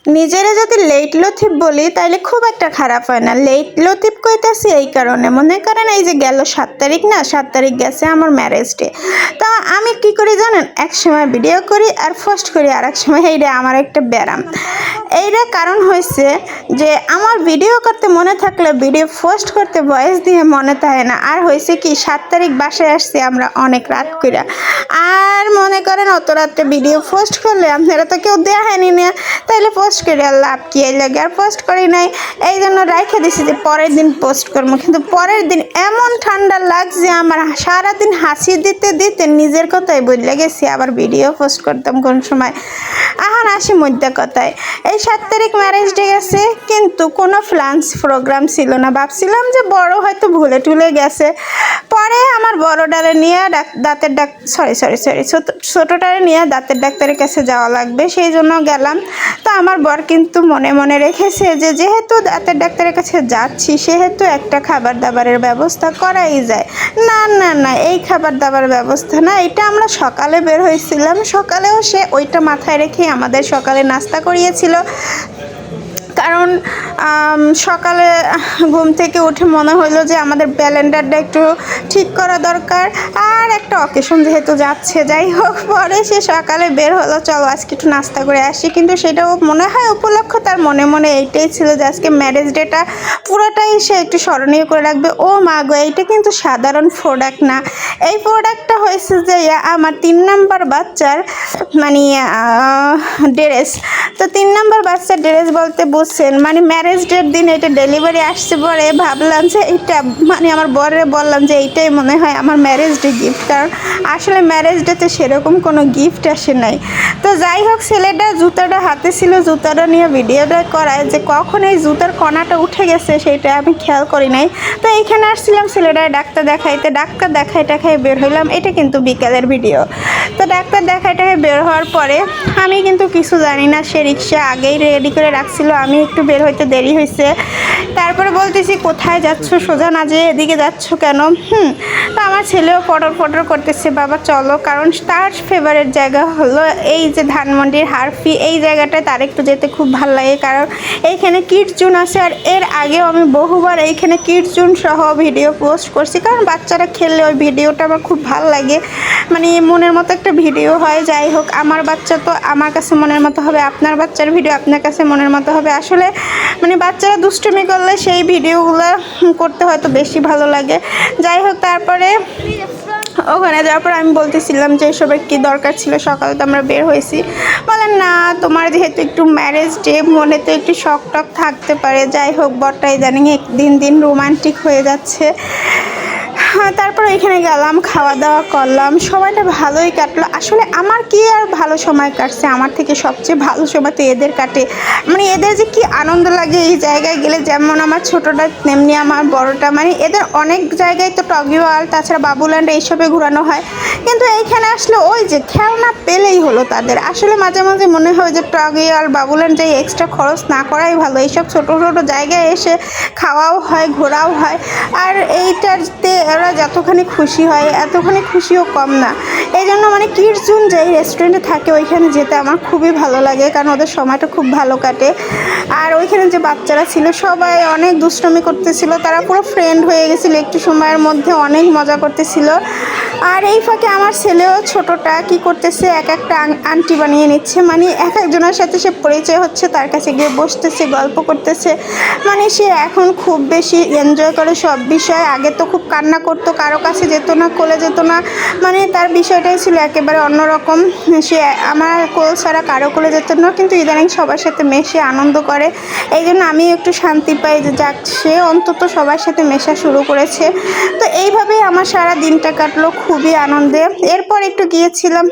নিজেরা যদি লেট লতিফ বলি তাইলে খুব একটা খারাপ হয় না। লেট লতিফ কইতেছি এই কারণে, মনে করেন এই যে গেল 7 তারিখ না, 7 তারিখ গেছে আমার ম্যারেজ ডে। তো আমি কি করি জানেন, এক সময় ভিডিও করি আর পোস্ট করি, আর এক সময় এইটা আমার একটা ব্যারাম। এইটা কারণ হয়েছে যে আমার ভিডিও করতে মনে থাকলে ভিডিও পোস্ট করতে ভয়েস দিয়ে মনে থাকে না। আর হয়েছে কি 7 তারিখ বাসায় আসছি আমরা অনেক রাত করে, আর মনে করেন অত রাত্রে ভিডিও পোস্ট করলে আপনারা তো কেউ দেখেনি না, তাইলে পোস্ট করে আর লাভ কি, এই লাগে আর পোস্ট করি নাই। এই জন্য রাইখে দিছি যে পরের দিন পোস্ট করবো, কিন্তু পরের দিন এমন ঠান্ডা লাগছে আমার, সারাদিন হাসি দিতে দিতে নিজের কথাই বললে গেছি, আবার ভিডিও পোস্ট করতাম কোন সময়। আহার আসি মধ্যে কথায়, এই 7 তারিখ ম্যারেজ ডে গেছে কিন্তু কোনো প্ল্যান্স প্রোগ্রাম ছিল না। ভাবছিলাম যে বড় হয়তো ভুলে টুলে গেছে। পরে আমার বড়টারে নিয়ে দাঁতের ছোটোটারে নিয়ে দাঁতের ডাক্তারের কাছে যাওয়া লাগবে, সেই জন্য গেলাম। তো আমার বর কিন্তু মনে মনে রেখেছে যে যেহেতু দাঁতের ডাক্তারের কাছে যাচ্ছি সেহেতু একটা খাবার দাবারের ব্যবস্থা করাই যায়। না না না, এই খাবার দাবার ব্যবস্থা না, এটা আমরা সকালে বের হয়েছিলাম, সকালেও সে ওইটা মাথায় রেখে আমাদের সকালে নাস্তা করিয়েছিল। কারণ সকালে ঘুম থেকে উঠে মনে হলো যে আমাদের ক্যালেন্ডারটা একটু ঠিক করা দরকার, আর একটা অকেশন যেহেতু যাচ্ছে, যাই হোক পরে সে সকালে বের হলো, চলো আজকে একটু নাস্তা করে আসি। কিন্তু সেটাও মনে হয় উপলক্ষ তার মনে মনে এইটাই ছিল যে আজকে ম্যারেজ ডেটা পুরোটাই সে একটু স্মরণীয় করে রাখবে। ও মা গো, এইটা কিন্তু সাধারণ প্রোডাক্ট না, এই প্রোডাক্টটা হয়েছে যে আমার 3 নাম্বার বাচ্চার মানে ড্রেস। তো 3 নাম্বার বাচ্চার ড্রেস বলতে বুঝছেন, মানে ম্যারেজ ডের দিন এটা ডেলিভারি আসছে। পরে ভাবলাম যে এইটা মানে আমার বরে বললাম যে এইটাই মনে হয় আমার ম্যারেজ ডে গিফট, কারণ আসলে ম্যারেজ ডেতে সেরকম কোনো গিফট আসে নাই। তো যাই হোক, ছেলেটা জুতাটা হাতে ছিল, জুতাটা নিয়ে ভিডিওটা করায় যে কখন এই জুতার কণাটা উঠে গেছে সেটা আমি খেয়াল করি নাই। তো এইখানে আসছিলাম ছেলেটার ডাক্তার দেখাইতে, ডাক্তার দেখাই বের হইলাম। এটা কিন্তু বিকালের ভিডিও। তো ডাক্তার দেখাই বের হওয়ার পরে আমি কিন্তু কিছু জানি না, সে রিক্সা আগেই রেডি করে রাখছিল, আমি একটু বের হইতে দেরি হয়েছে। তারপরে বলতেছি কোথায় যাচ্ছ, সোজা না যে এদিকে যাচ্ছ কেন? তো আমার ছেলেও ফটর করতেছে, বাবা চলো, কারণ তার ফেভারিট জায়গা হলো এই যে ধানমন্ডির হারফি, এই জায়গাটায় তার একটু যেতে খুব ভালো লাগে, কারণ এইখানে কিডস জোন আছে। আর এর আগেও আমি বহুবার এইখানে কিডস জোন সহ ভিডিও পোস্ট করছি, কারণ বাচ্চারা খেললে ওই ভিডিওটা আমার খুব ভালো লাগে, মানে মনের মতো একটা ভিডিও হয়। যাই হোক, আমার বাচ্চা তো আমার কাছে মনের মতো হবে, আপনার বাচ্চার ভিডিও আপনার কাছে মনের মতো হবে। আসলে মানে বাচ্চারা দুষ্টুমি করলে সেই ভিডিওগুলো করতে হয়তো বেশি ভালো লাগে। যাই হোক, তারপরে ওখানে যাওয়ার পর আমি বলতেছিলাম যে এসবের কী দরকার ছিল, সকালে তো আমরা বের হয়েছি। বলেন না, তোমার যেহেতু একটু ম্যারেজ ডে, মনে তো একটু শখ টক থাকতে পারে। যাই হোক, বরটা ইদানিং দিন রোমান্টিক হয়ে যাচ্ছে। তারপর এখানে গেলাম, খাওয়া দাওয়া করলাম, সময়টা ভালোই কাটলো। আসলে আমার কি আর ভালো সময় কাটছে, আমার থেকে সবচেয়ে ভালো সময় তো এদের কাটে। মানে এদের যে কি আনন্দ লাগে এই জায়গায় গেলে, যেমন আমার ছোটোটা তেমনি আমার বড়টা, মানে এদের অনেক জায়গায় তো টগিওয়াল তাছাড়া বাবুল্যান্ড এইসবে ঘোরানো হয়, কিন্তু এইখানে আসলে ওই যে খেলনা পেলেই হলো তাদের। আসলে মাঝে মাঝে মনে হয় যে টগিওয়াল বাবুল্যান্ড যাই এক্সট্রা খরচ না করাই ভালো, এইসব ছোটো ছোটো জায়গায় এসে খাওয়াও হয়, ঘোরাও হয়। আর এইটাতে ওরা যতখানি খুশি হয় এতখানি খুশিও কম না। এই জন্য মানে কিডস জোন যেই রেস্টুরেন্টে থাকে ওইখানে যেতে আমার খুবই ভালো লাগে, কারণ ওদের সময়টা খুব ভালো কাটে। আর ওইখানে যে বাচ্চারা ছিল সবাই অনেক দুষ্টুমি করতেছিল, তারা পুরো ফ্রেন্ড হয়ে গেছিলো, একটু সময়ের মধ্যে অনেক মজা করতেছিল। আর এই ফাঁকে আমার ছেলেও ছোটোটা কি করতেছে, এক একটা আন্টি বানিয়ে নিচ্ছে, মানে এক একজনের সাথে সে পরিচয় হচ্ছে, তার কাছে গিয়ে বসতেছে, গল্প করতেছে। মানে সে এখন খুব বেশি এনজয় করে সব বিষয়। আগে তো খুব কান্না করতো, কারো কাছে যেত না, কোলে যেত না, মানে তার বিষয়টাই ছিল একেবারে অন্যরকম। সে আমার কোল ছাড়া কারো কোলে যেত না, কিন্তু ইদানিং সবার সাথে মেশে আনন্দ করে। এই জন্য আমি একটু শান্তি পাই যে যাক, সে অন্তত সবার সাথে মেশা শুরু করেছে। তো এইভাবেই আমার সারা দিনটা কাটলো খুবই আনন্দে। এরপর একটু গিয়েছিলাম